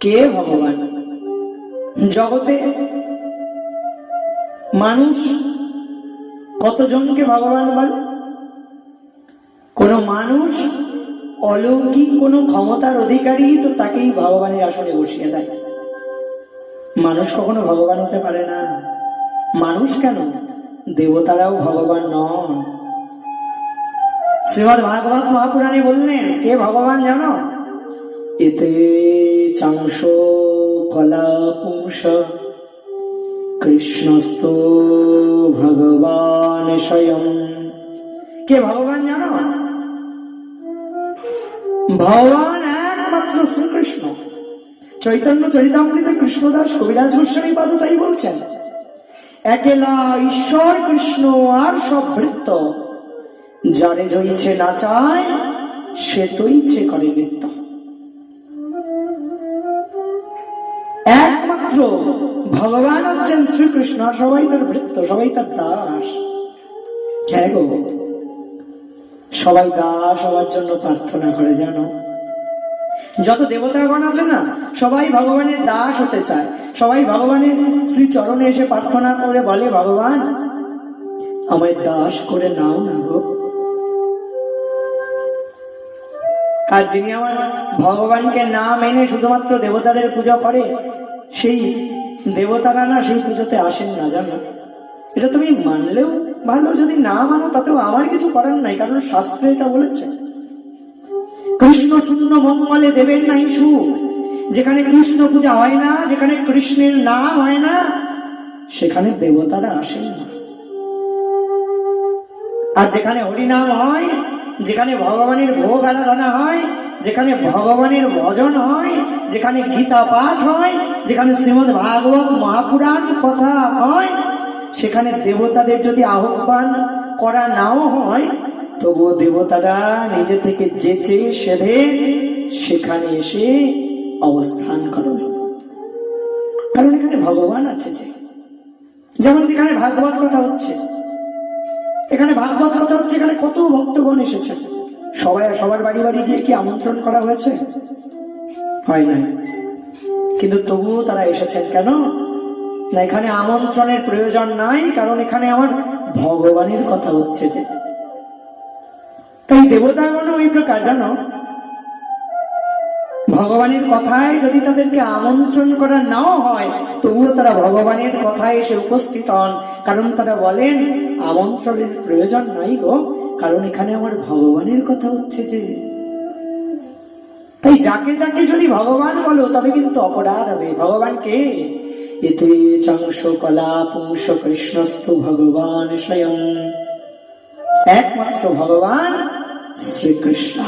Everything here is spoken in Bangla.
কে ভগবান? জগতে মানুষ কতজনকে ভগবান বলে? কোন মানুষ অলৌকিক কোন ক্ষমতার অধিকারী তো তাকেই ভগবানের আসনে বসিয়ে দেয়। মানুষ কখনো ভগবান হতে পারে না। মানুষ কেন, দেবতারাও ভগবান নন। শ্রীমদ্ ভাগবত মহাপুরাণে বললেন কে ভগবান জানো? এতে চাংশ কলা পুংস কৃষ্ণস্ত ভগবান স্বয়ং। কে ভগবান জানো? ভগবান একমাত্র শ্রীকৃষ্ণ। চৈতন্য চরিতামৃতে কৃষ্ণদাস কবিরাজ গোস্বামী পাদ তাই বলছেন, একেলা ঈশ্বর কৃষ্ণ আর সব ভৃত্য, যারে জয়ছে নাচায় সে তৈছে করে নৃত্য। একমাত্র ভগবান হচ্ছেন শ্রীকৃষ্ণ, সবাই তার ভৃত্য, সবাই তার দাস। হ্যাঁ গো, সবাই দাস হওয়ার জন্য প্রার্থনা করে জানো। যত দেবতাগণ আছে না, সবাই ভগবানের দাস হতে চায়। সবাই ভগবানের শ্রী চরণে এসে প্রার্থনা করে বলে, ভগবান আমায় দাস করে নাও না গো। আর যিনি আমার ভগবানকে না মেনে শুধুমাত্র দেবতাদের পূজা করে, সেই দেবতারা না সেই পুজোতে আসেন না জানো। এটা তুমি মানলেও ভালো, যদি না মানো তাতেও আমার কিছু করার নাই, কারণ শাস্ত্রে এটা বলেছে কৃষ্ণ শূন্য মঙ্গলে দেবেন নাই সুখ। যেখানে কৃষ্ণ পূজা হয় না, যেখানে কৃষ্ণের নাম হয় না, সেখানে দেবতারা আসেন না। আর যেখানে হরিনাম হয়, যেখানে ভগবানের ভোগ আরাধনা হয়, যেখানে ভগবানের ভজন হয়, যেখানে গীতা পাঠ হয়, যেখানে শ্রীমদ্ ভাগবত মহাপুরাণ কথা হয়, সেখানে দেবতাদের যদি আহ্বান করা নাও হয়, তবুও দেবতারা নিজে থেকে যেচে সেধে সেখানে এসে অবস্থান করেন। কারণ এখানে ভগবান আছে। যেমন যেখানে ভাগবত কথা হচ্ছে, এখানে ভাগবত কথা হচ্ছে, এখানে কত ভক্তগণ এসেছে। সবাই সবার বাড়ি বাড়ি গিয়ে কি আমন্ত্রণ করা হয়েছে? হয় না। কিন্তু তবুও তারা এসেছেন কেন না, এখানে আমন্ত্রণের প্রয়োজন নাই, কারণ এখানে আমার ভগবানের কথা হচ্ছে। যে তাই দেবতাগণ ওই প্রকার জানো, ভগবানের কথায় যদি তাদেরকে আমন্ত্রণ করা নাও হয়, তবুও তারা ভগবানের কথায় এসে উপস্থিত হন। কারণ তারা বলেন আমন্ত্রণের প্রয়োজন নাই গো, কারণ এখানে আমার ভগবানের কথা হচ্ছে। যে তাই যাকে যাকে যদি ভগবান বলো তবে কিন্তু অপরাধ হবে। ভগবান কে? এতে চাংশ কলা পুংস কৃষ্ণস্তু ভগবান স্বয়ং। একমাত্র ভগবান শ্রীকৃষ্ণ।